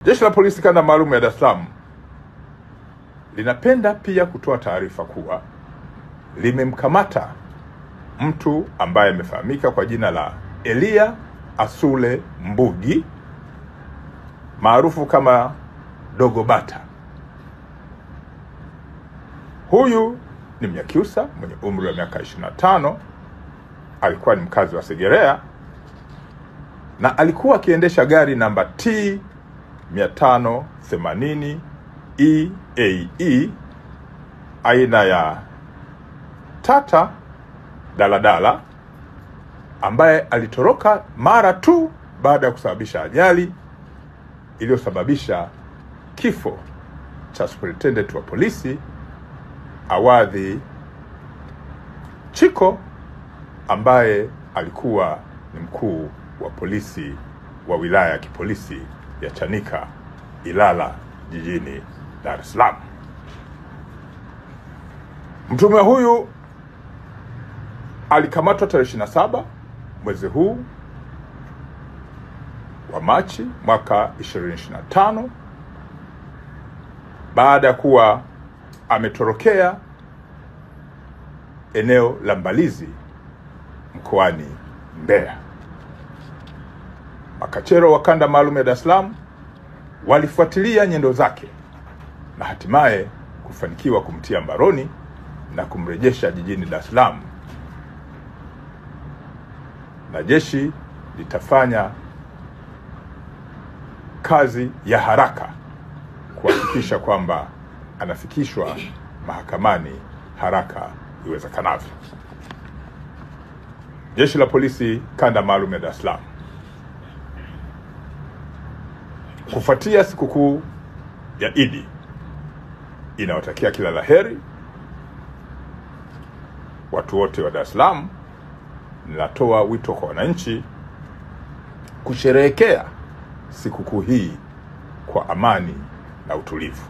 Jeshi la Polisi Kanda Maalum ya Dar es Salaam linapenda pia kutoa taarifa kuwa limemkamata mtu ambaye amefahamika kwa jina la Elia Asule Mbugi maarufu kama Dogo Bata. Huyu ni Mnyakyusa mwenye umri wa miaka 25, alikuwa ni mkazi wa Segerea na alikuwa akiendesha gari namba T 580 EAE aina ya Tata daladala, ambaye alitoroka mara tu baada ya kusababisha ajali iliyosababisha kifo cha Superintendent wa polisi Awadhi Chiko, ambaye alikuwa ni mkuu wa polisi wa wilaya ya kipolisi ya Chanika Ilala jijini Dar es Salaam. Mtuhumiwa huyu alikamatwa tarehe 27 mwezi huu wa Machi mwaka 2025 baada ya kuwa ametorokea eneo la Mbalizi mkoani Mbeya. Makachero wa Kanda Maalum ya Dar es Salaam walifuatilia nyendo zake na hatimaye kufanikiwa kumtia mbaroni na kumrejesha jijini Dar es Salaam, na jeshi litafanya kazi ya haraka kuhakikisha kwamba anafikishwa mahakamani haraka iwezekanavyo. Jeshi la Polisi Kanda Maalum ya Dar es Salaam, kufuatia sikukuu ya Idi, inawatakia kila laheri watu wote wa Dar es Salaam. Ninatoa wito kwa wananchi kusherehekea sikukuu hii kwa amani na utulivu.